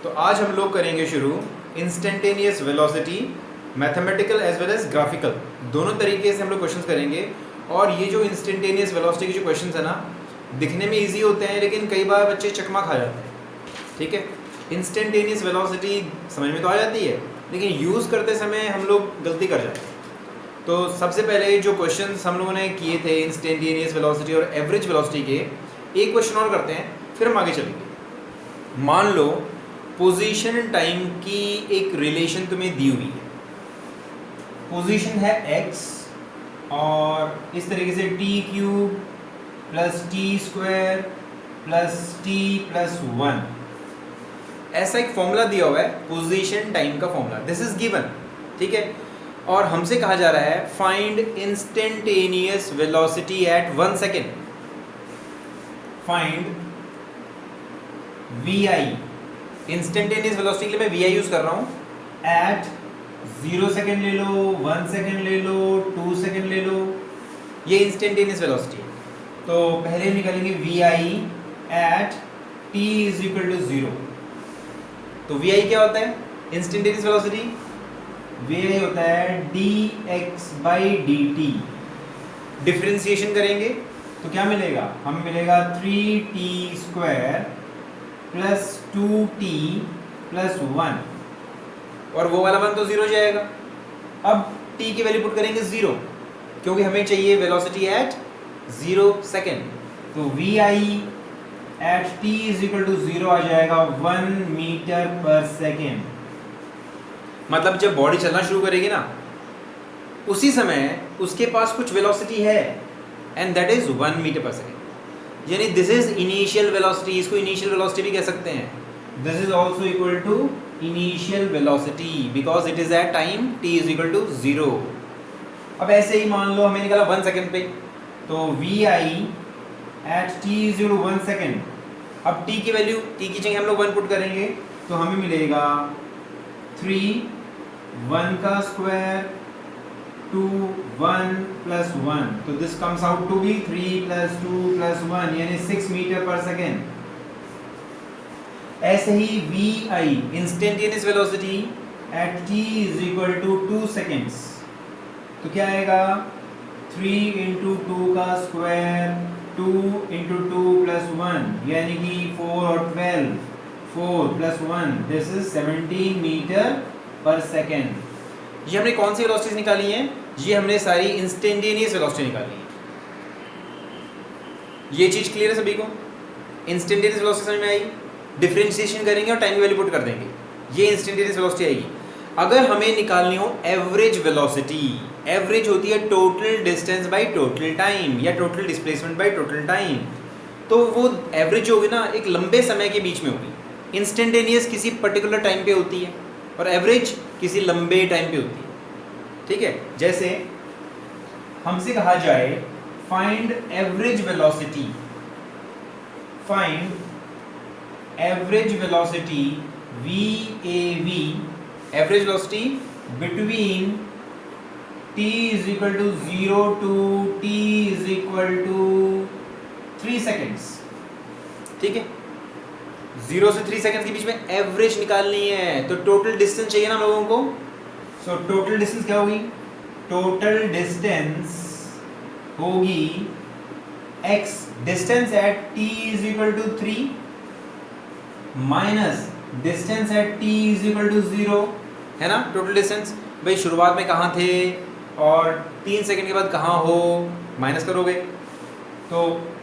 तो आज हम लोग करेंगे शुरू instantaneous velocity, mathematical as well as graphical, दोनों तरीके से हम लोग क्वेश्चंस करेंगे। और ये जो इंस्टेंटेनियस वेलोसिटी के जो क्वेश्चंस है ना, दिखने में इजी होते हैं लेकिन कई बार बच्चे चकमा खा जाते हैं। ठीक है, इंस्टेंटेनियस वेलोसिटी समझ में तो आ जाती है लेकिन यूज़ करते समय हम लोग गलती कर जाते हैं। तो सबसे पहले जो क्वेश्चंस हम लोगों ने किए थे इंस्टेंटेनियस वेलोसिटी और एवरेज वेलोसिटी के, एक क्वेश्चन और करते हैं फिर हम आगे चलेंगे। मान लो पोजीशन टाइम की एक रिलेशन तुम्हें दी हुई है। पोजीशन है x और इस तरीके से T cube plus T square plus T plus 1, ऐसा एक फॉर्मूला दिया हुआ है पोजीशन टाइम का फॉर्मूला, दिस इज गिवन। ठीक है, और हमसे कहा जा रहा है find instantaneous velocity at 1 second. Find V I, instantaneous velocity के लिए मैं वी आई यूज कर रहा हूं। एट 0 सेकेंड ले लो, 1 सेकेंड ले लो, 2 सेकेंड ले लो, ये इंस्टेंटेनियस वेलोसिटी है। तो पहले निकालेंगे V I at T is equal to 0। तो वी आई क्या होता है इंस्टेंटेनियस वेलोसिटी? वी आई होता है D x by D T. Differentiation करेंगे तो क्या मिलेगा? हमें मिलेगा 3t square plus 2t plus 1, और वो वाला 1 तो 0 जाएगा। अब t की वैल्यू पुट करेंगे 0 क्योंकि हमें चाहिए वेलोसिटी एट 0 सेकेंड। तो V I at t is equal to 0 आ जाएगा 1 मीटर पर सेकेंड। मतलब जब बॉडी चलना शुरू करेगी ना, उसी समय उसके पास कुछ वेलोसिटी है एंड दैट इज 1 मीटर पर सेकेंड। यानी दिस इज इनिशियल वेलोसिटी, इसको इनिशियल वेलोसिटी भी कह सकते हैं। This is also equal to initial velocity because it is at time t is equal to 0। अब ऐसे ही मान लो हमें निकाला 1 सेकेंड पे, तो V I at t is equal to 1 second. अब t की वैल्यू, t की जगह हम लोग 1 पुट करेंगे तो हमें मिलेगा 3 1 का स्क्वायर 2 1 प्लस 1, तो this comes out to be 3 plus 2 plus 1 यानी 6 मीटर पर सेकेंड। ऐसे ही V I instantaneous velocity at t is equal to 2 seconds, तो क्या आएगा 3 इंटू 2 का स्क्वायर 2 इंटू 2 प्लस 1 यानी कि 4 और 12, 4 प्लस 1 दिस इज 17 मीटर पर सेकेंड। ये हमने कौन सी वेलोसिटीज निकाली हैं? ये हमने सारी इंस्टेंटेनियस वेलोसिटी निकाली है। ये चीज क्लियर है सभी को? इंस्टेंटेनियस वेलोसिटी समझ में आई? डिफरेंशिएशन करेंगे और टाइम की वैल्यू पुट कर देंगे, ये इंस्टेंटेनियस वेलोसिटी आएगी। अगर हमें निकालनी हो एवरेज वेलोसिटी, एवरेज होती है total distance by total time या total displacement by total time, तो वो एवरेज होगी ना एक लंबे समय के बीच में होगी। इंस्टेंटेनियस किसी पर्टिकुलर टाइम पे होती है और एवरेज किसी लंबे टाइम पे होती है। ठीक है, जैसे हमसे कहा जाए find average velocity, find average velocity V A V, average velocity between t is equal to 0 to t is equal to 3 seconds. ठीक है, 0 से 3 सेकेंड के बीच में एवरेज निकालनी है, तो टोटल डिस्टेंस चाहिए ना लोगों को। सो टोटल डिस्टेंस क्या होगी? टोटल डिस्टेंस होगी x, distance at t is equal to 3 minus distance at t is equal to 0, है ना। टोटल डिस्टेंस भाई शुरुआत में कहाँ थे और 3 सेकेंड के बाद कहाँ हो, माइनस करोगे। तो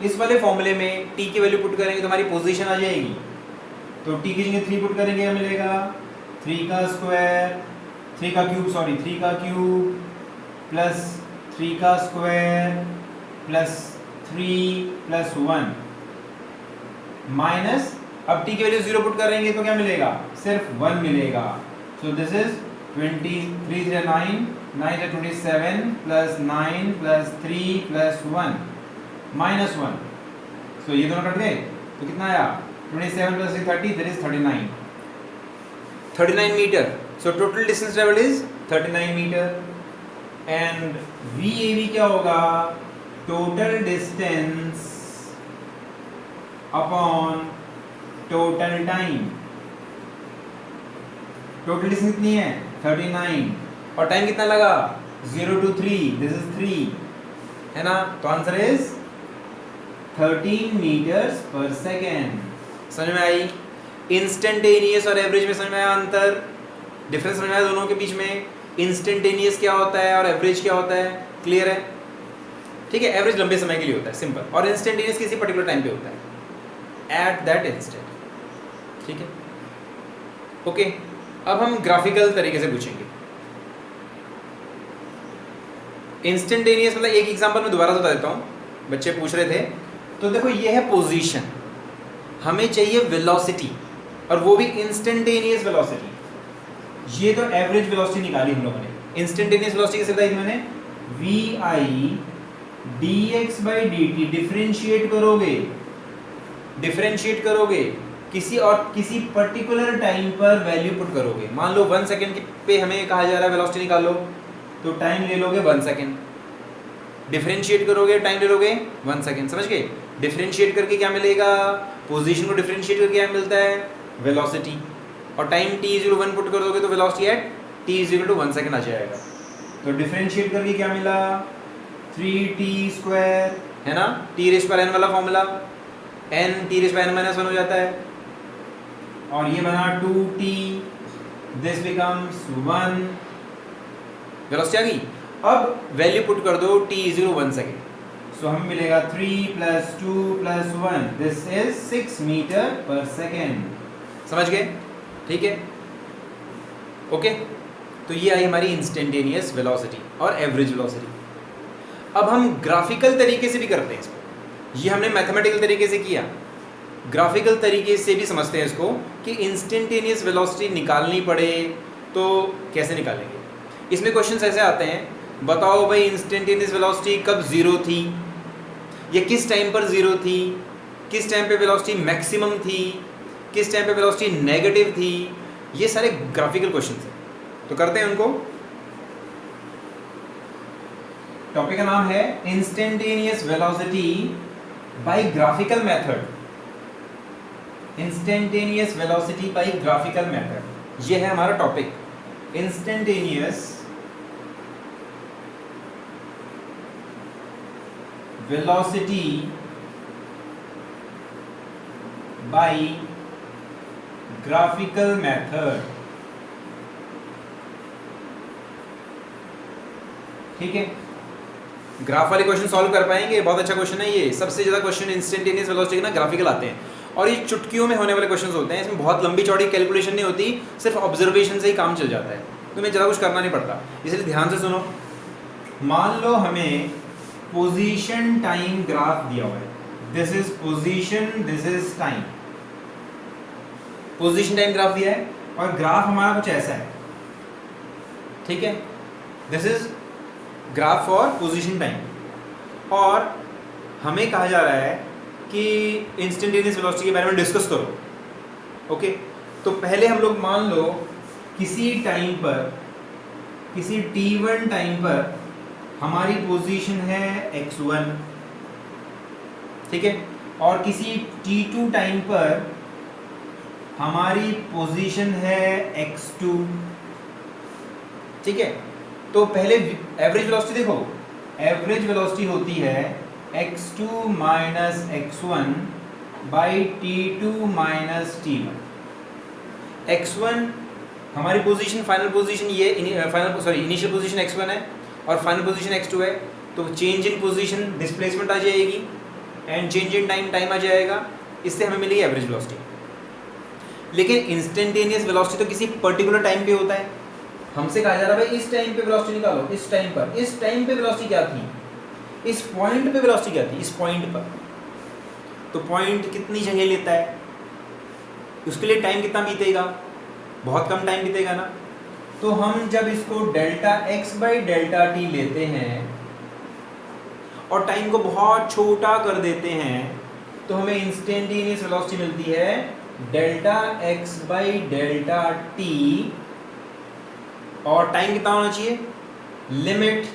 इस वाले फॉर्मूले में t की वैल्यू पुट करेंगे तो हमारी पोजीशन आ जाएगी। तो t की जगह 3 पुट करेंगे, क्या मिलेगा 3 का स्क्वायर 3 का क्यूब सॉरी 3 का क्यूब प्लस 3 का स्क्वायर प्लस 3 प्लस 1 माइनस, अब t की वैल्यू 0 पुट करेंगे तो क्या मिलेगा? सिर्फ 1 मिलेगा। So this is 23 3 9 9 27 plus 9 plus 3 plus 1 minus 1। So ये दोनों कट गए तो कितना आया? 27 plus 30 that is 39 metre. So total distance travelled is 39 metre. And V क्या होगा? Total distance upon total time. Total distance कितनी है 39 और टाइम कितना लगा 0 to 3 दिस इज 3 है ना। तो आंसर इज 13 मीटर्स पर सेकेंड। समझ में आई? इंस्टेंटेनियस और एवरेज में समझ में आया अंतर, डिफरेंस समझ में आया दोनों के बीच में? इंस्टेंटेनियस क्या होता है और एवरेज क्या होता है? क्लियर है? ठीक है, एवरेज लंबे समय के लिए होता है सिंपल, और इंस्टेंटेनियस किसी पर्टिकुलर टाइम पे होता है एट दैट इंस्टेंट। ठीक है, ओके। अब हम ग्राफिकल तरीके से पूछेंगे। इंस्टेंटेनियस मतलब एक एग्जांपल मैं दोबारा बता देता हूँ, बच्चे पूछ रहे थे। तो देखो ये है पोजीशन, हमें चाहिए वेलोसिटी, और वो भी इंस्टेंटेनियस वेलोसिटी। ये तो एवरेज वेलोसिटी निकाली हम लोगों ने। इंस्टेंटेनियस वेलोसिटी कैसे बताई थी मैंने? V I dx by dt differentiate करोगे किसी पर्टिकुलर टाइम पर वैल्यू पुट करोगे। मान लो 1 सेकेंड पे हमें कहा जा रहा है वेलोसिटी निकालो, तो टाइम ले लोगे 1 सेकेंड, डिफरेंशिएट करोगे टाइम ले लोगे 1 सेकेंड। समझ गए? डिफरेंशिएट करके क्या मिलेगा? पोजीशन को डिफरेंशिएट करके क्या मिलता है? वेलोसिटी। और टाइम t=1 पुट कर दोगे तो वेलोसिटी एट t=1 सेकेंड आ जाएगा। तो डिफरेंशिएट करके क्या मिला? 3t² है ना, t⁻n वाला फॉर्मूला, n t⁻n-1 हो जाता है, और ये बना 2t, दिस बिकम्स 1, वेलोसिटी आ गई। अब वैल्यू पुट कर दो t=1 सेकेंड, सो हमें मिलेगा 3 + 2 + 1, दिस इज 6 मीटर पर सेकेंड। समझ गए? ठीक है, ओके। तो ये आई हमारी इंस्टेंटेनियस वेलोसिटी और एवरेज वेलोसिटी। अब हम ग्राफिकल तरीके से भी करते हैं इसको। ये हमने मैथमेटिकल तरीके से किया, ग्राफिकल तरीके से भी समझते हैं इसको कि इंस्टेंटेनियस वेलोसिटी निकालनी पड़े तो कैसे निकालेंगे। इसमें क्वेश्चंस ऐसे आते हैं, बताओ भाई इंस्टेंटेनियस वेलोसिटी कब जीरो थी, या किस टाइम पर जीरो थी, किस टाइम पे वेलोसिटी मैक्सिमम थी, किस टाइम पे वेलोसिटी नेगेटिव थी। ये सारे ग्राफिकल क्वेश्चंस हैं, तो करते हैं उनको। टॉपिक का नाम है instantaneous velocity bye graphical method. Instantaneous velocity bye graphical method, ये है हमारा topic. Instantaneous velocity bye graphical method. ठीक है, ग्राफ वाले क्वेश्चन सॉल्व कर पाएंगे? बहुत अच्छा क्वेश्चन है ये। सबसे ज्यादा क्वेश्चन इंस्टेंटेनियस वेलोसिटी के ना ग्राफिकल आते हैं, और ये चुटकियों में होने वाले क्वेश्चंस होते हैं। इसमें बहुत लंबी चौड़ी कैलकुलेशन नहीं होती, सिर्फ ऑब्जर्वेशन से ही काम चल जाता है, तो मैं ज़्यादा कुछ करना नहीं पड़ता। इसलिए ध्यान से सुनो। मान लो हमें पोजीशन टाइम ग्राफ दिया हुआ है, this is position, this is time. Position time graph दिया है और ग्राफ हमारा कुछ ऐसा है, ठीक है, this is graph for position time, और हमें कहा जा रहा है कि इंस्टेंटेनियस वेलोसिटी के बारे में डिस्कस करो। ओके, तो पहले हम लोग मान लो किसी टाइम पर, किसी t1 टाइम पर हमारी पोजीशन है x1, ठीक है, और किसी t2 टाइम पर हमारी पोजीशन है x2, ठीक है। तो पहले एवरेज वेलोसिटी देखो, एवरेज वेलोसिटी होती है x2 minus x1 by t2 minus t1। x1 हमारी पोजीशन, फाइनल पोजीशन ये इनिशियल पोजीशन x1 है और फाइनल पोजीशन x2 है, तो चेंज इन पोजीशन डिस्प्लेसमेंट आ जाएगी एंड चेंज इन टाइम आ जाएगा, इससे हमें मिलेगी एवरेज वेलोसिटी। लेकिन इंस्टेंटेनियस वेलोसिटी तो किसी पर्टिकुलर टाइम पे होता है। हमसे कहा जा रहा है भाई इस टाइम पे वेलोसिटी निकालो, इस टाइम पे वेलोसिटी क्या थी, इस पॉइंट पे वेलोसिटी क्या थी, इस पॉइंट पर। तो पॉइंट कितनी जगह लेता है, उसके लिए टाइम कितना बीतेगा, बहुत कम टाइम बीतेगा ना। तो हम जब इसको delta x by delta T लेते हैं और टाइम को बहुत छोटा कर देते हैं, तो हमें इंस्टेंटेनियस वेलोसिटी मिलती है delta x by delta T, और टाइम कितना होना चाहिए, लिमिट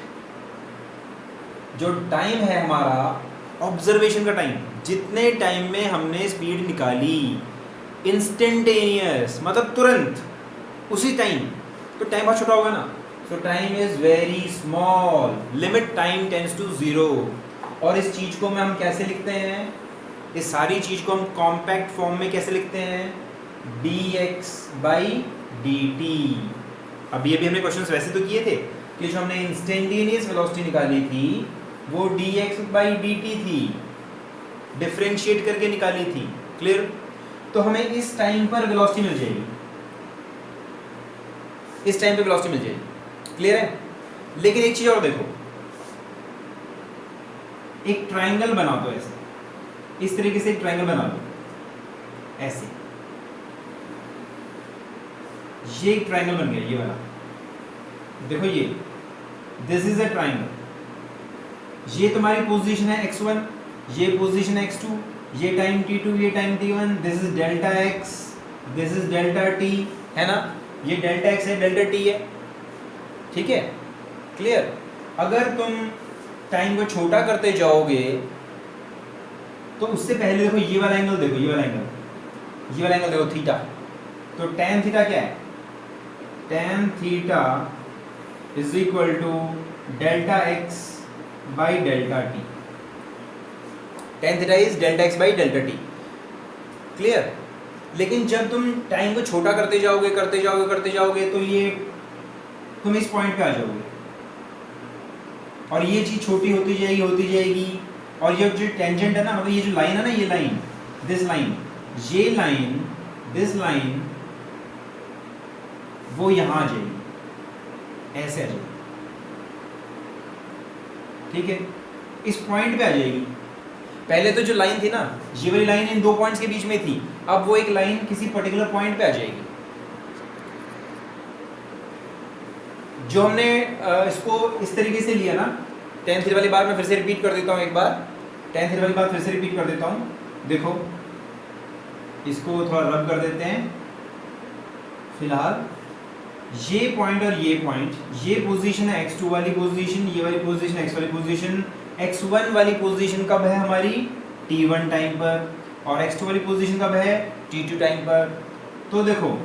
जो टाइम है हमारा ऑब्जर्वेशन का टाइम, जितने टाइम में हमने स्पीड निकाली, इंस्टेंटेनियस मतलब तुरंत, उसी टाइम, तो टाइम बहुत छोटा होगा ना, so time is very small, limit time tends to 0। और इस चीज को हम कैसे लिखते हैं, इस सारी चीज को हम कॉम्पैक्ट फॉर्म में कैसे लिखते हैं, dx बाई dt। अभी हमने क्वेश्चंस वैसे तो किए थे कि जो हमने इंस्टेंटेनियस वेलोसिटी निकाली थी वो dx बाई dt थी, डिफरेंशिएट करके निकाली थी, क्लियर। तो हमें इस टाइम पर वेलोसिटी मिल जाएगी, इस टाइम पे वेलोसिटी मिल जाएगी, क्लियर है। लेकिन एक चीज और देखो, एक ट्रायंगल बना दो ऐसे, इस तरीके से एक ट्रायंगल बना दो ऐसे, ये एक ट्रायंगल बन गया, ये वाला देखो, ये दिस इज अ ट्रायंगल, ये तुम्हारी पोजीशन है x1, ये पोजीशन है x2, ये टाइम t2, ये time t1, this is delta x, this is delta t, है ना, ये डेल्टा x है, डेल्टा t है, ठीक है, क्लियर। अगर तुम टाइम को छोटा करते जाओगे तो उससे पहले देखो ये वाला एंगल, देखो ये वाला एंगल, ये वाला एंगल देखो थीटा, तो tan थीटा क्या है, tan theta is equal to delta x by delta t, tan theta is delta x by delta t, clear. लेकिन जब तुम टाइम को छोटा करते जाओगे करते जाओगे करते जाओगे तो ये तुम इस पॉइंट पे आ जाओगे और ये चीज छोटी होती जाएगी, और ये जो टेंजेंट है ना, मतलब ये जो लाइन है ना, ये लाइन, दिस लाइन, ये लाइन, दिस लाइन, वो यहां आ जाएगी, ऐसे आ जाएगी, ठीक है, इस पॉइंट पे आ जाएगी। पहले तो जो लाइन थी ना, ये वाली लाइन इन दो पॉइंट्स के बीच में थी, अब वो एक लाइन किसी पर्टिकुलर पॉइंट पे आ जाएगी। जो हमने इसको इस तरीके से लिया ना, tan थीटा वाली बात मैं फिर से रिपीट कर देता हूँ एक बार, tan थीटा वाली बात फिर से रिपीट कर देता हूँ, देखो इसको थोड़ा रब कर देते हैं। फिलहाल ये पॉइंट और ये पॉइंट, ये पोजीशन है x2 वाली पोजीशन, ये वाली पोजीशन x वाली पोजीशन, x1 वाली पोजीशन कब है हमारी t1 टाइम पर, और x2 वाली पोजीशन कब है t2 टाइम पर। तो देखो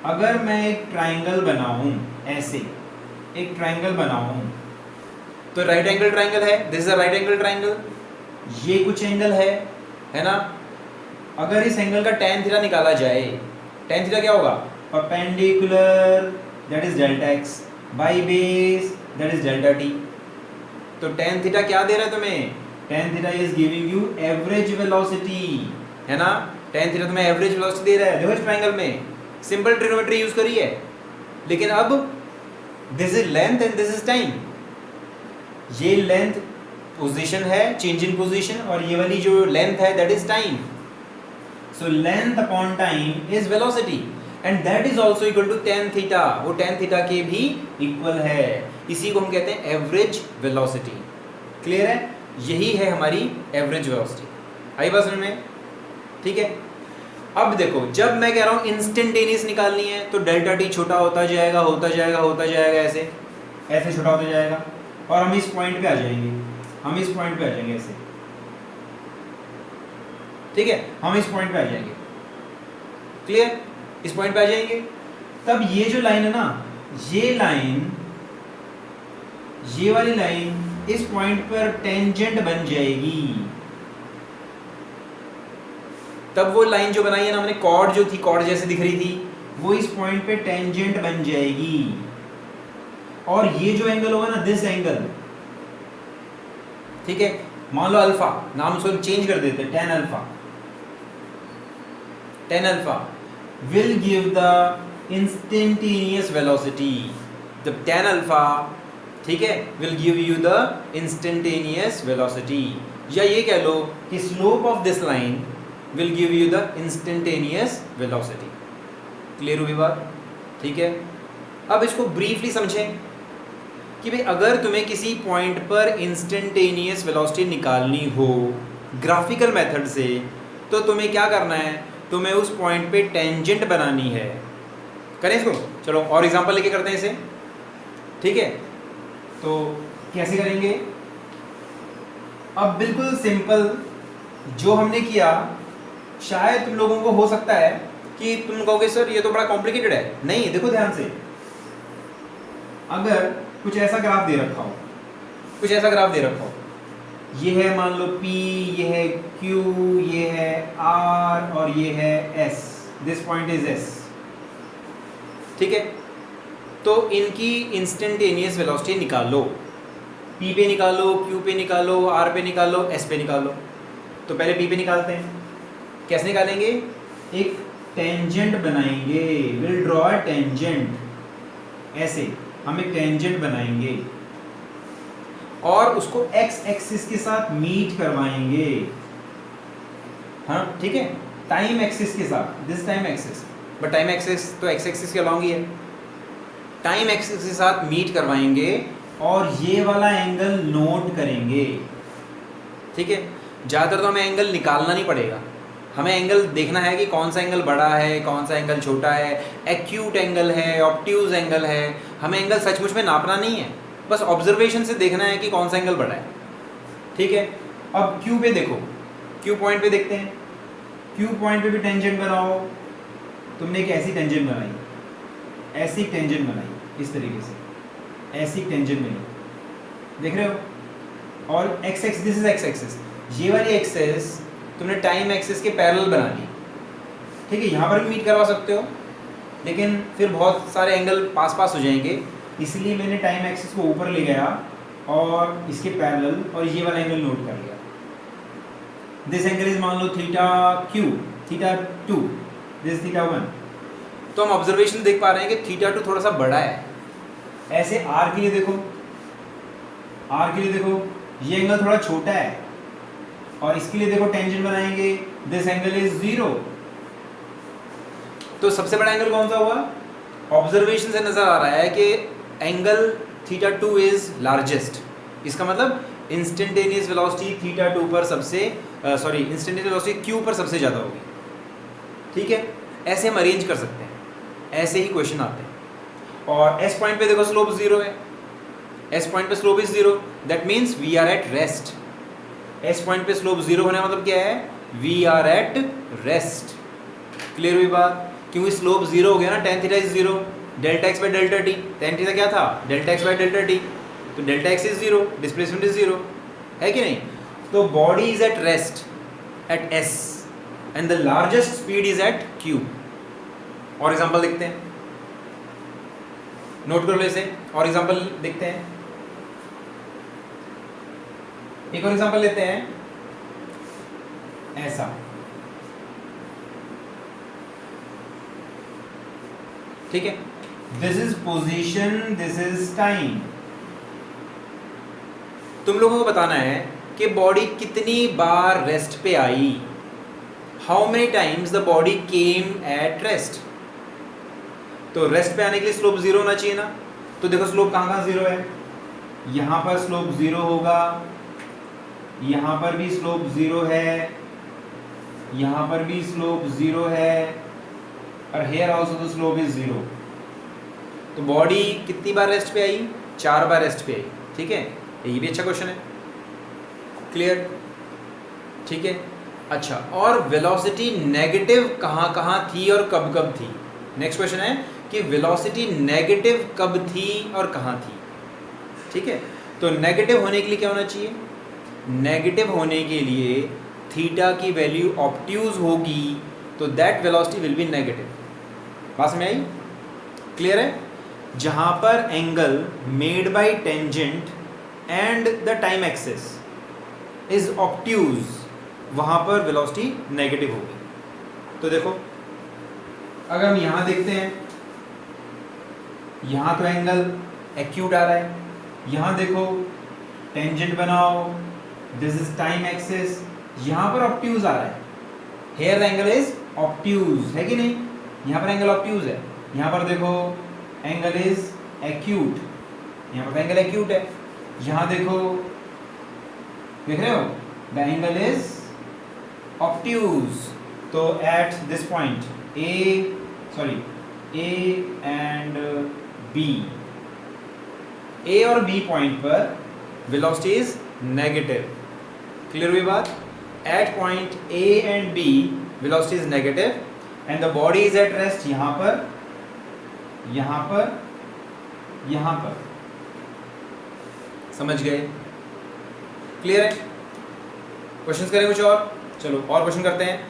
अगर मैं एक ट्रायंगल बनाऊं, ऐसे एक ट्रायंगल बनाऊं, तो राइट एंगल ट्रायंगल है, this is a right angle triangle, ये कुछ एंगल है ना। अगर इस एंगल का tan थीटा निकाला जाए, tan थीटा क्या होगा, perpendicular that is delta x by base that is delta t। तो tan थीटा क्या दे रहा है तुम्हें, tan theta is giving you average velocity, है ना, tan थीटा तुम्हें एवरेज वेलोसिटी दे रहा है। देखो इस ट्रायंगल में सिंपल ट्रिग्नोमेट्री यूज करी है, लेकिन अब this is length and this is time, ये लेंथ पोजीशन है, चेंज इन पोजीशन, और ये वाली जो लेंथ है that is time. So length upon time is velocity and that is also equal to tan theta, वो tan थीटा के भी इक्वल है, इसी को हम कहते हैं एवरेज वेलोसिटी, क्लियर है। यही है हमारी एवरेज वेलोसिटी, आई बात समझ में, ठीक है। अब देखो जब मैं कह रहा हूं इंस्टेंटेनियस निकालनी है तो डेल्टा टी छोटा होता जाएगा होता जाएगा होता जाएगा, ऐसे ऐसे छोटा होता जाएगा, और हम इस पॉइंट पे आ जाएंगे, हम इस पॉइंट पे आ जाएंगे ऐसे, ठीक है, हम इस पॉइंट पे आ जाएंगे, क्लियर, इस पॉइंट पे आ जाएंगे। तब ये जो लाइन है ना, ये लाइन, ये वाली लाइन इस पॉइंट पर टेंजेंट बन जाएगी। तब वो लाइन जो बनाई है ना हमने, कॉर्ड जो थी, कॉर्ड जैसे दिख रही थी, वो इस पॉइंट पे टेंजेंट बन जाएगी। और ये जो एंगल होगा ना, दिस एंगल, ठीक है, मान लो अल्फा, नाम उसको चेंज कर देते हैं, tan alpha, tan alpha will give the instantaneous velocity, the tan alpha, ठीक है, will give you the instantaneous velocity, या ये कह लो कि slope of this line will give you the instantaneous velocity, clear हुई बात, ठीक है। अब इसको ब्रीफली समझें कि भाई अगर तुम्हें किसी पॉइंट पर इंस्टेंटेनियस वेलोसिटी निकालनी हो ग्राफिकल मेथड से, तो तुम्हें क्या करना है, तुम्हें उस पॉइंट पे टेंजेंट बनानी है। करें इसको, चलो और एग्जांपल लेके करते हैं इसे, ठीक है। तो कैसे करेंगे, अब बिल्कुल सिंपल जो हमने किया, शायद तुम लोगों को हो सकता है कि तुम कहोगे सर ये तो बड़ा कॉम्प्लिकेटेड है। नहीं, देखो ध्यान से, अगर कुछ ऐसा ग्राफ दे रखा हो, कुछ ऐसा ग्राफ दे रखा हो, ये है मान लो P, ये है Q, ये है R और ये है S, this point is S, ठीक है। तो इनकी इंस्टेंटेनियस वेलोसिटी निकालो, P पे निकालो, Q पे निकालो, R पे निकालो, S पे निकालो। तो पहले P पे निकालते हैं। कैसे निकालेंगे? एक टेंजेंट बनाएंगे, विल ड्रॉ अ टेंजेंट, ऐसे हम एक टेंजेंट बनाएंगे और उसको x एक्सिस के साथ मीट करवाएंगे, हाँ ठीक है, टाइम एक्सिस के साथ, this time axis, but time axis तो x एक्सिस के अलॉन्ग ही है, टाइम एक्सिस के साथ मीट करवाएंगे और ये वाला एंगल नोट करेंगे, ठीक है। ज़्यादातर तो हमें एंगल निकालना नहीं पड़ेगा, हमें एंगल देखना है कि कौन सा एंगल बड़ा है, कौन सा एंगल छोटा है, एक्यूट एंगल है, ऑब्ट्यूज एंगल है, हमें एंगल सचमुच में नापना नहीं है, बस ऑब्जर्वेशन से देखना है कि कौन सा एंगल बड़ा है, ठीक है। अब Q पे देखो, Q पॉइंट पे देखते हैं, Q पॉइंट पे भी टेंजेंट बनाओ। तुमने एक ऐसी टेंजेंट बनाई, ऐसी टेंजेंट बनाई, इस तरीके से ऐसी टेंजेंट बनी, देख रहे हो, और x axis, this is x axis, ये वाली एक्सिस तुमने टाइम एक्सिस के पैरेलल बना ली, ठीक है। यहाँ पर भी मीट करवा सकते हो, लेकिन फिर बहुत सारे एंगल पास पास हो जाएंगे, इसलिए मैंने टाइम एक्सिस को ऊपर ले गया और इसके पैरेलल और ये वाला एंगल नोट कर लिया। दिस एंगल इज मान लो theta Q, theta 2, this theta 1। तो हम ऑब्जर्वेशन देख पा रहे हैं कि थीटा 2 थोड़ा सा बड़ा है। ऐसे R के लिए देखो, R के लिए देखो, ये एंगल थोड़ा छोटा है, और इसके लिए देखो टेंजेंट बनाएंगे, दिस एंगल इज 0। तो सबसे बड़ा एंगल कौन सा हुआ? ऑब्जर्वेशन से नजर आ रहा है कि एंगल थीटा 2 इज लार्जेस्ट, इसका मतलब इंस्टेंटेनियस वेलोसिटी थीटा 2 पर सबसे इंस्टेंटेनियस वेलोसिटी Q पर सबसे ज़्यादा होगी, ठीक है। ऐसे हम अरेंज कर सकते हैं, ऐसे ही क्वेश्चन आते हैं। और S पॉइंट पे देखो स्लोप 0 है, S पॉइंट पे slope is 0, that means we are at rest. S point पे स्लोप 0 होने का मतलब क्या है? We are at rest. Clear हुई बात? क्योंकि स्लोप 0 हो गया ना, tan theta is 0, delta X by delta T, tan theta क्या था? Delta X by delta T, तो delta X is 0, displacement is 0, है कि नहीं? तो body is at rest at S and the largest speed is at Q। और example देखते हैं, नोट कर लो इसे, और एग्जांपल देखते हैं, एक और एग्जांपल लेते हैं, ऐसा, ठीक है। This is position, this is time. तुम लोगों को बताना है कि बॉडी कितनी बार रेस्ट पे आई, how many times the body came at rest. तो रेस्ट पे आने के लिए स्लोप 0 होना चाहिए ना, तो देखो स्लोप कहाँ कहाँ 0 है, यहाँ पर स्लोप 0 होगा, यहाँ पर भी स्लोप 0 है, यहाँ पर भी स्लोप 0 है, और here also the slope is 0। तो बॉडी कितनी बार रेस्ट पे आई? 4 बार रेस्ट पे आई, ठीक है। ये भी अच्छा क्वेश्चन है, क्लियर, ठीक है। अच्छा, और वेलोसिटी नेगेटिव कहाँ कहाँ थी और कब कब थी? नेक्स्ट क्वेश्चन है कि वेलोसिटी नेगेटिव कब थी और कहाँ थी, ठीक है। तो नेगेटिव होने के लिए क्या होना चाहिए? नेगेटिव होने के लिए थीटा की वैल्यू ऑब्ट्यूज होगी, तो that velocity will be negative. बात में आई? क्लियर है? जहां पर angle made by tangent and the time axis is obtuse, वहां पर वेलोसिटी नेगेटिव होगी। तो देखो, अगर हम यहां देखते हैं, यहां तो एंगल एक्यूट आ रहा है, यहां देखो टेंजेंट बनाओ, दिस इज टाइम एक्सिस, यहां पर ऑब्ट्यूज आ रहा है, here the angle is obtuse, है कि नहीं? यहां पर एंगल ऑब्ट्यूज है, यहां पर देखो एंगल इज एक्यूट, यहां पर एंगल एक्यूट है, यहां देखो, देख रहे हो, द एंगल इज ऑब्ट्यूज। तो at this point A and B, A और B पॉइंट पर वेलोसिटी इज नेगेटिव। क्लियर हुई बात? At point A and B velocity is negative and the body is at rest यहां पर, यहां पर, यहां पर। समझ गए? क्लियर है? क्वेश्चंस करें कुछ और? चलो और क्वेश्चन करते हैं।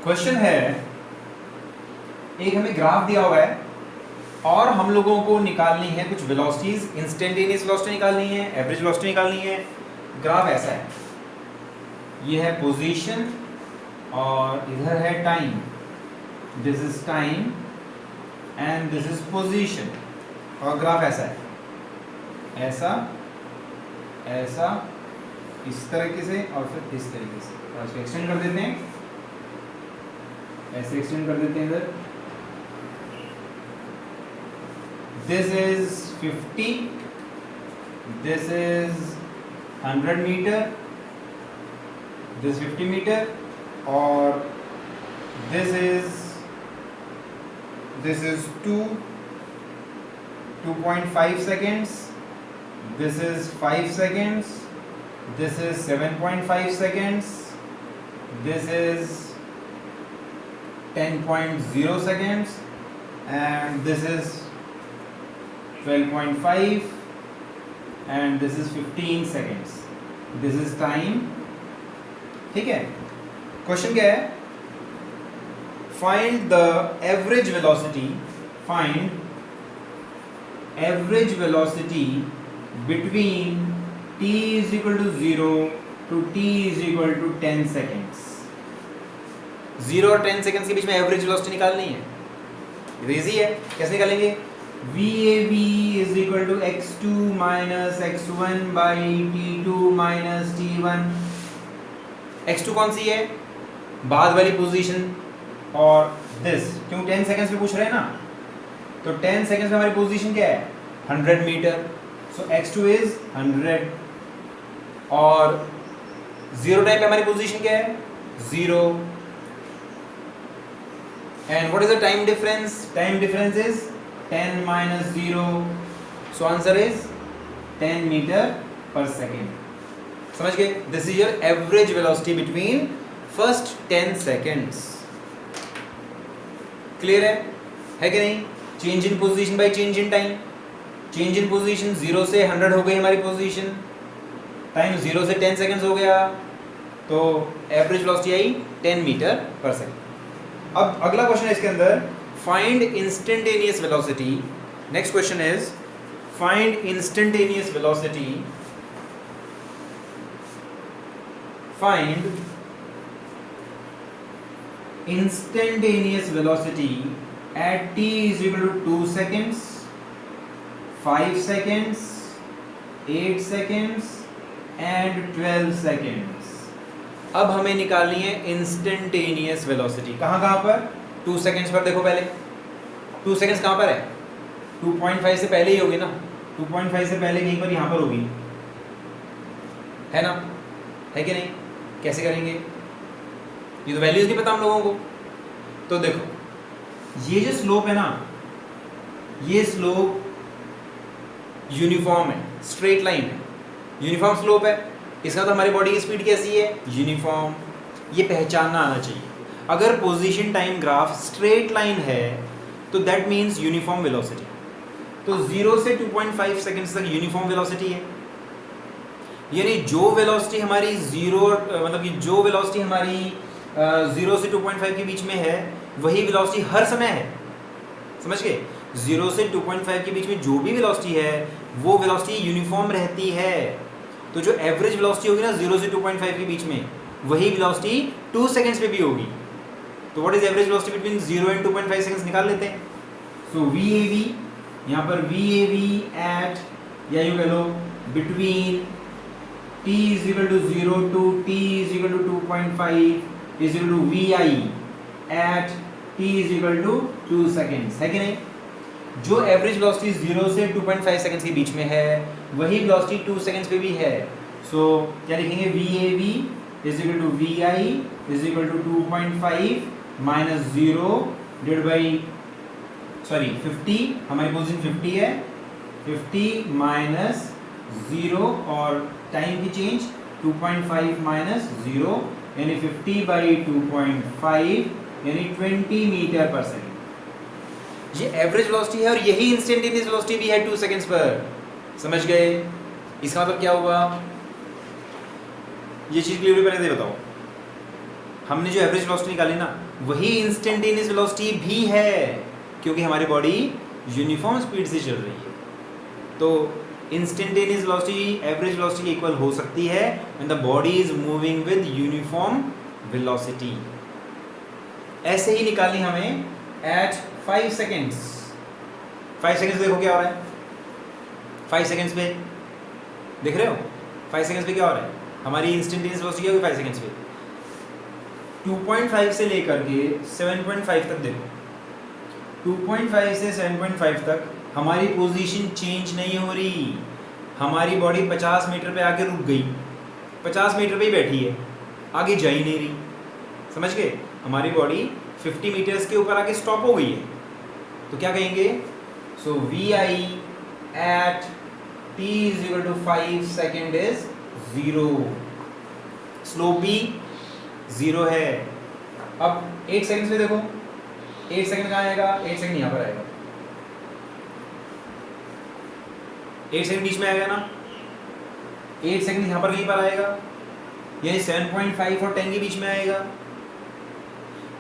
क्वेश्चन है, एक हमें ग्राफ दिया हुआ है और हम लोगों को निकालनी है कुछ वेलोसिटीज, इंस्टेंटेनियस वेलोसिटी निकालनी है, एवरेज वेलोसिटी निकालनी है। ग्राफ ऐसा है, ये है पोजीशन और इधर है time, this is time and this is position. और ग्राफ ऐसा है, ऐसा, ऐसा, इस तरीके से और फिर इस तरीके से। और इसको एक्सटेंड कर देते हैं, ऐसे एक्सटेंड कर देते हैं इधर। This is 50, this is 100 metre, this 50 metre और this is 2.5 seconds, this is 5 seconds, this is 7.5 seconds, this is 10.0 seconds and this is 12.5 and this is 15 seconds. This is time. ठीक है? क्वेश्चन क्या है? Find the average velocity. Find average velocity between t is equal to 0 to t is equal to 10 seconds. 0 और 10 seconds के बीच में average velocity निकालनी है। ये इजी है, कैसे निकालेंगे? VAV is equal to x2 minus x1 by t2 minus t1। x2 कौन सी है? बाद वाली पोजीशन और दिस, क्यों 10 सेकेंड्स में पूछ रहे हैं ना, तो 10 सेकेंड्स में हमारी पोजीशन क्या है? 100 मीटर। सो x2 इज 100 और 0 टाइम पे हमारी पोजीशन क्या है? 0। And what is the time difference? Time difference is 10 minus 0. So answer is 10 meter per second. समझ गए? This is your average velocity between first 10 seconds. Clear है कि नहीं? Change in position by change in time. Change in position 0 से 100 हो गई हमारी position. Time 0 से 10 seconds हो गया, तो average velocity आई 10 meter per second. अब अगला क्वेश्चन है इसके अंदर, find instantaneous velocity. Next question is find instantaneous velocity, find instantaneous velocity at t is equal to 2 seconds, 5 seconds, 8 seconds and 12 seconds। अब हमें निकालनी है इंस्टेंटेनियस वेलोसिटी। कहाँ पर? 2 सेकेंड्स पर। देखो पहले 2 सेकेंड्स कहाँ पर है? 2.5 से पहले ही होगी ना, 2.5 से पहले कहीं पर यहाँ पर होगी, है ना? है कि नहीं? कैसे करेंगे? ये तो वैल्यूज नहीं पता हम लोगों को। तो देखो ये जो स्लोप है ना, ये स्लोप यूनिफॉर्म है, स्ट्रेट लाइन है, यूनिफॉर्म स्लोप है। इसका तो हमारी बॉडी की स्पीड कैसी है? यूनिफॉर्म। ये पहचानना आना चाहिए। अगर position time graph straight line है तो दैट मीन्स यूनिफॉर्म वेलोसिटी। तो 0 से 2.5 सेकंड्स तक यूनिफॉर्म वेलोसिटी है, यानी जो वेलोसिटी हमारी 0 मतलब कि जो वेलोसिटी हमारी 0 से 2.5 के बीच में है वही वेलोसिटी हर समय है। समझ गए? 0 से 2.5 के बीच में जो भी वेलोसिटी है वो वेलोसिटी यूनिफॉर्म रहती है। तो जो एवरेज वेलोसिटी होगी ना 0 से 2.5 के बीच में, वही वेलोसिटी 2 सेकंड्स पे भी होगी। तो what is average velocity between 0 and 2.5 seconds निकाल लेते हैं। सो VAV, यहाँ पर VAV एट, या यूँ कह लो between t is equal to 0 to t is equal to 2.5 is equal to VI at t is equal to 2 seconds। है कि नहीं? जो एवरेज वेलोसिटी 0 से 2.5 सेकंड्स के बीच में है वही वेलोसिटी 2 सेकंड्स पे भी है। सो क्या लिखेंगे? VAV is equal to VI is equal to 2.5 minus 0 divide by sorry 50, हमारी पोजीशन 50 है, 50 माइनस 0 और टाइम की चेंज 2.5 माइनस 0 यानी 50 बाई 2.5 यानी 20 मीटर पर सेकेंड। ये एवरेज वेलोसिटी है और यही इंस्टेंटेनियस वेलोसिटी भी है 2 सेकंड्स पर। समझ गए? इसका मतलब क्या हुआ? ये चीज क्लियर हुई? पहले बताओ, हमने जो एवरेज वेलोसिटी निकाली ना वही इंस्टेंटेनियस वेलोसिटी भी है, क्योंकि हमारी बॉडी यूनिफॉर्म स्पीड से चल रही है। तो इंस्टेंटेनियस वेलोसिटी एवरेज वेलोसिटी के इक्वल हो सकती है when the body is moving with uniform velocity. ऐसे ही निकालनी हमें एट 5 सेकेंड्स। 5 सेकेंड्स देखो क्या हो रहा है। 5 सेकेंड्स पे देख रहे हो? 5 सेकेंड्स पे क्या हो रहा है? हमारी इंस्टेंटेनियस वेलोसिटी क्या होगी 5 सेकेंड्स पे? 2.5 से लेकर के 7.5 तक देखो। 2.5 से 7.5 तक हमारी पोजीशन चेंज नहीं हो रही। हमारी बॉडी 50 मीटर पे आके रुक गई, 50 मीटर पे ही बैठी है, आगे जा ही नहीं रही। समझ गए? हमारी बॉडी 50 मीटर्स के ऊपर आके स्टॉप हो गई है। तो क्या कहेंगे? So V I at t = 5 second is 0। Slope भी 0 है। अब 8 सेकंड्स में देखो, 8 सेकंड कहाँ आएगा? 8 सेकंड यहाँ पर आएगा। 8 सेकंड बीच में आएगा ना, 8 सेकंड यहाँ पर कहीं पर आएगा, यानी 7.5 और 10 के बीच में आएगा।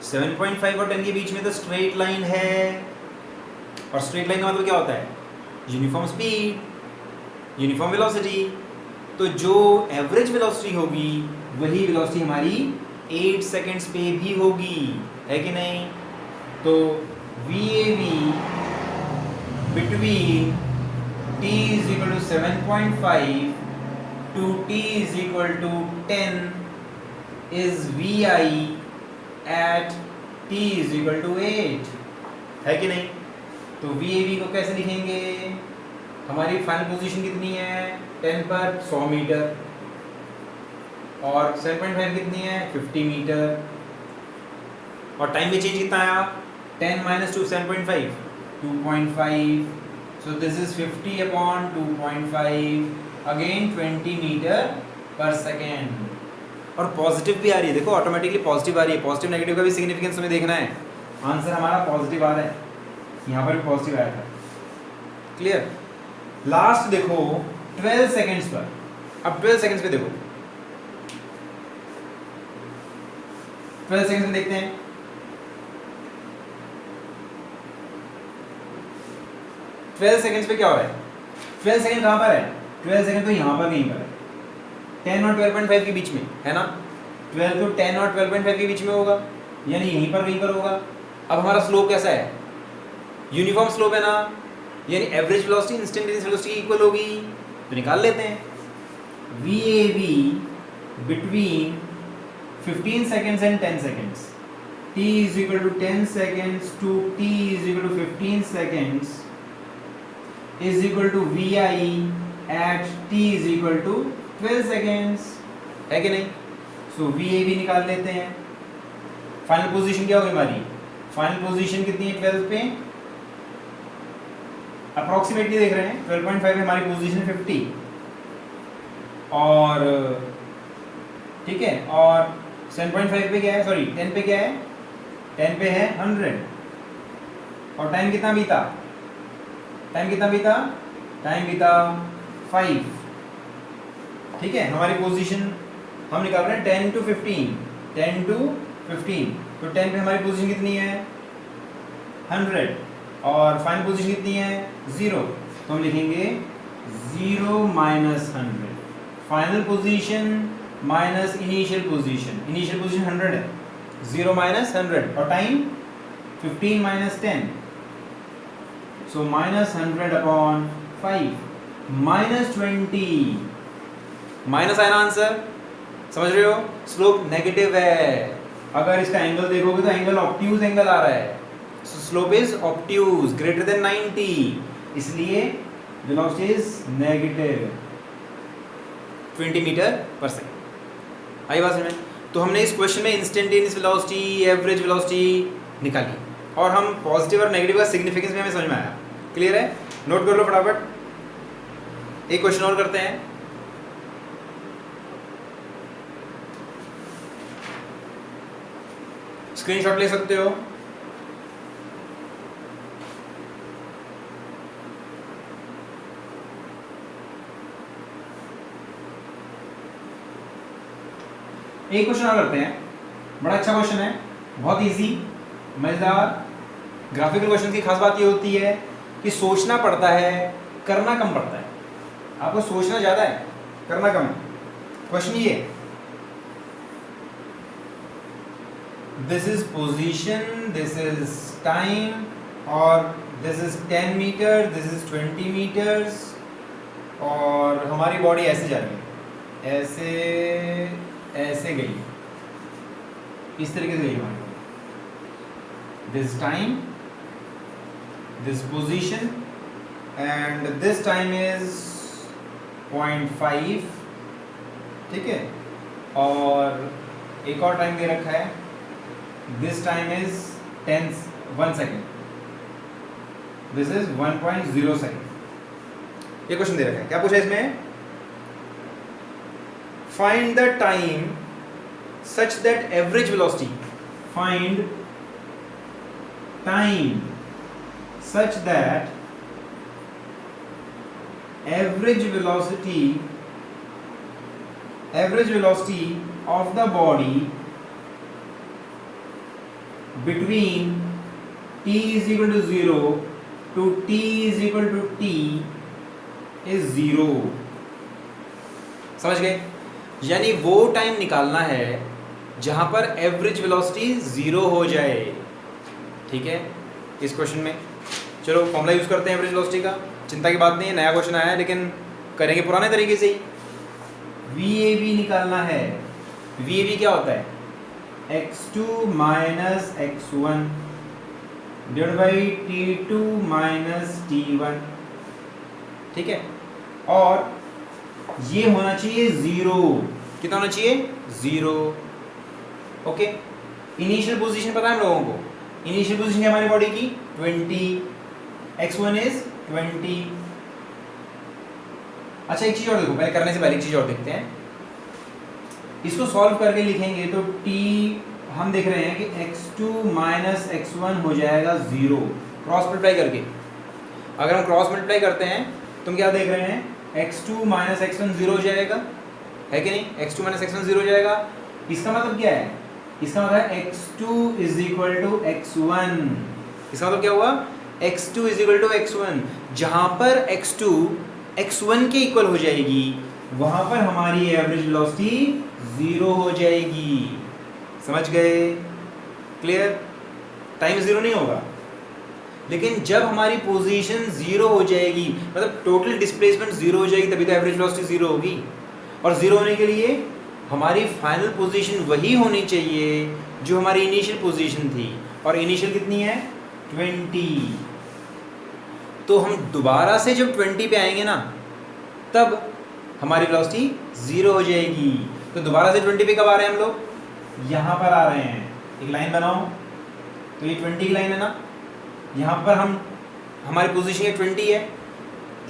7.5 और 10 के बीच में तो स्ट्रेट लाइन है, और स्ट्रेट लाइन का मतलब क्या होता है? Uniform speed, uniform velocity. तो जो एवरेज वेलोसिटी होगी वही वेलोसिटी हमारी 8 सेकेंड्स पे भी होगी, है कि नहीं? तो VAV between t = 7.5 to t = 10 is VI at t = 8, है कि नहीं? तो VAV को कैसे लिखेंगे? हमारी फाइनल पोजीशन कितनी है? 10 पर 100 मीटर, और 7.5 कितनी है? 50 मीटर, और टाइम में चेंज कितना आया? 10 minus 2 7.5 2.5, so this is 50 upon 2.5 again 20 metre पर सेकेंड। और पॉजिटिव भी आ रही है, देखो ऑटोमेटिकली पॉजिटिव आ रही है। पॉजिटिव नेगेटिव का भी सिग्निफिकेंस हमें देखना है। आंसर हमारा पॉजिटिव आ रहा है, यहाँ पर भी पॉजिटिव आया था। क्लियर? लास्ट देखो 12 सेकेंड्स पर। अब 12 सेकेंड्स पे देखो, 12 सेकेंड्स में देखते हैं। 12 सेकेंड्स पे क्या हो रहा है? 12 सेकेंड कहाँ पर है? 12 सेकेंड तो यहाँ पर कहीं पर है, 10 और 12.5 के बीच में है ना। 12 तो 10 और 12.5 के बीच में होगा, यानी यहीं पर कहीं पर होगा। अब हमारा स्लोप कैसा है? यूनिफॉर्म स्लोप है ना, यानी average velocity instantaneous velocity equal होगी। तो निकाल लेते हैं। VAV between 15 seconds and 10 seconds, t = 10 seconds to t = 15 seconds is equal to VI at t = 12 seconds, है कि नहीं? सो VAV निकाल लेते हैं। फाइनल पोजीशन क्या होगी हमारी? फाइनल पोजीशन कितनी है 12 पे? अप्रोक्सीमेटली देख रहे हैं, 12.5 है हमारी पोजीशन, 50 और ठीक है, और 7.5 पे क्या है? सॉरी 10 पे क्या है? 10 पे है 100, और टाइम कितना बीता? टाइम कितना बीता? टाइम बीता 5। ठीक है, हमारी पोजीशन हम निकाल रहे हैं 10 to 15, 10 to 15। तो 10 पे हमारी पोजीशन कितनी है? 100, और फाइनल पोजीशन कितनी है? 0। तो हम लिखेंगे 0 minus 100, final position minus initial position. Initial position 100 है, 0 माइनस 100, और time 15 minus 10, so minus 100 upon 5 minus 20। Minus आया ना आंसर? समझ रहे हो? स्लोप नेगेटिव है। अगर इसका एंगल देखोगे तो एंगल ऑब्ट्यूज एंगल आ रहा है। Slope is obtuse greater than 90, इसलिए वेलोसिटी इज नेगेटिव 20 मीटर पर सेकेंड। आई बात समझ में? तो हमने इस क्वेश्चन में इंस्टेंटेनियस वेलोसिटी, एवरेज वेलोसिटी निकाली। और हम पॉजिटिव और नेगेटिव का सिग्निफिकेंस भी हमें समझ में आया। क्लियर है? नोट कर लो फटाफट। एक क्वेश्चन और करते हैं। स्क्रीनशॉट ले सकते हो। एक क्वेश्चन और करते हैं, बड़ा अच्छा क्वेश्चन है, बहुत इजी, मजेदार। ग्राफिकल क्वेश्चन की खास बात ये होती है कि सोचना पड़ता है, करना कम पड़ता है। आपको सोचना ज़्यादा है, करना कम है। क्वेश्चन ये, this is position, this is time, और this is 10 metre, this is 20 metres, और हमारी बॉडी ऐसे जा रही है, ऐसे ऐसे गई, इस तरीके से गई हमारी body. This time, this position, and this time is 0.5, ठीक है। और एक और टाइम दे रखा है, this time is 1 second, this is 1.0 second. ये क्वेश्चन दे रखा है, क्या पूछा इसमें? Find the time such that average velocity, find time such that average velocity of the body between t is equal to 0 to t is equal to t is 0। समझ गए? यानी वो टाइम निकालना है जहां पर एवरेज वेलोसिटी 0 हो जाए। ठीक है, इस क्वेश्चन में चलो फॉर्मूला यूज़ करते हैं एवरेज वेलोसिटी का। चिंता की बात नहीं है, नया क्वेश्चन आया है लेकिन करेंगे पुराने तरीके से ही। VAV निकालना है। VAV क्या होता है? x2 minus x1 divide by t2 minus t1, ठीक है। और ये होना चाहिए 0। कितना होना चाहिए? 0। ओके, इनिशियल पोजीशन पता है हम लोगों को। इनिशियल पोजीशन है हमारी बॉडी की 20, x1 इज 20। अच्छा एक चीज और देखो, पहले करने से पहले एक चीज और देखते हैं। इसको सॉल्व करके लिखेंगे तो t हम देख रहे हैं कि x2 माइनस x1 हो जाएगा 0 क्रॉस मल्टीप्लाई करके। अगर हम क्रॉस मल्टीप्लाई करते हैं तो हम क्या देख रहे हैं? x2 माइनस x1 0 हो जाएगा, है कि नहीं? x2 माइनस x1 0 हो जाएगा। इसका मतलब क्या है? इसका मतलब है x2 is equal to x1। इसका मतलब क्या हुआ? x2 is equal to x1। जहां पर x2 x1 के इक्वल हो जाएगी वहां पर हमारी एवरेज वेलोसिटी 0 हो जाएगी। समझ गए? क्लियर? टाइम 0 नहीं होगा, लेकिन जब हमारी पोजीशन 0 हो जाएगी, मतलब टोटल डिस्प्लेसमेंट 0 हो जाएगी, तभी तो एवरेज वेलोसिटी 0 होगी। और 0 होने के लिए हमारी फाइनल पोजीशन वही होनी चाहिए जो हमारी इनिशियल पोजीशन थी। और इनिशियल कितनी है? 20। तो हम दोबारा से जब 20 पे आएंगे ना, तब हमारी वेलोसिटी 0 हो जाएगी। तो दोबारा से 20 पे कब आ रहे हैं हम लोग? यहाँ पर आ रहे हैं। एक लाइन बनाओ, तो ये 20 की लाइन है ना, यहाँ पर हम हमारी पोजीशन 20 है।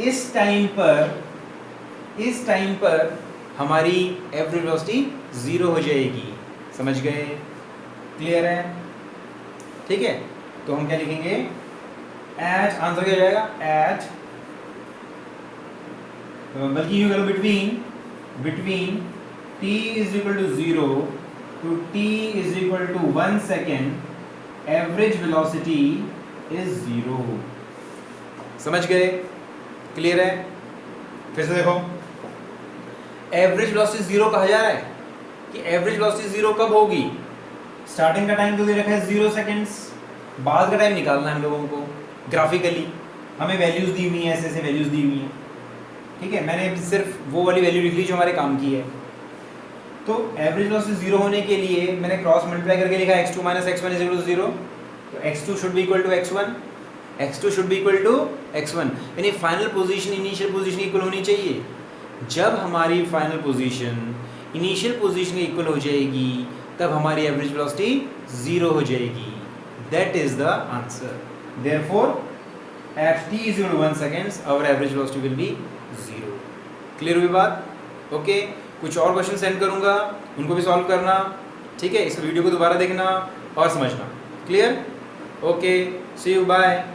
इस टाइम पर हमारी एवरेज वेलोसिटी 0 हो जाएगी। समझ गए? क्लियर है? ठीक है, तो हम क्या लिखेंगे? एट, आंसर क्या हो जाएगा? एट, बल्कि यूँ करो, between t is equal to 0 to t is equal to 1 second average velocity is 0। समझ गए? क्लियर है? फिर से देखो, एवरेज वेलोसिटी 0 कहा जा रहा है कि एवरेज वेलोसिटी 0 कब होगी? स्टार्टिंग का टाइम तो दे रखा है 0 सेकेंड्स, बाद का टाइम निकालना है हम लोगों को। ग्राफिकली हमें वैल्यूज दी हुई हैं, ऐसे ऐसे वैल्यूज दी हुई हैं, ठीक है। मैंने सिर्फ वो वाली वैल्यू लिख ली जो हमारे काम की है। तो एवरेज वेलोसिटी 0 होने के लिए मैंने क्रॉस मल्टीप्लाई करके लिखा x2 minus x1 is equal to 0। तो x2 should be equal to x1, x2 should be equal to x1, यानी final position initial position equal होनी चाहिए। जब हमारी फाइनल पोजीशन इनिशियल पोजीशन के इक्वल हो जाएगी, तब हमारी एवरेज वेलोसिटी 0 हो जाएगी। That is the answer. Therefore, at t is equal to 1 seconds, our average velocity will be 0. Clear हुई बात? ओके, कुछ और क्वेश्चन सेंड करूंगा, उनको भी सॉल्व करना, ठीक है? इस वीडियो को दोबारा देखना और समझना. Clear? Okay, see you, bye.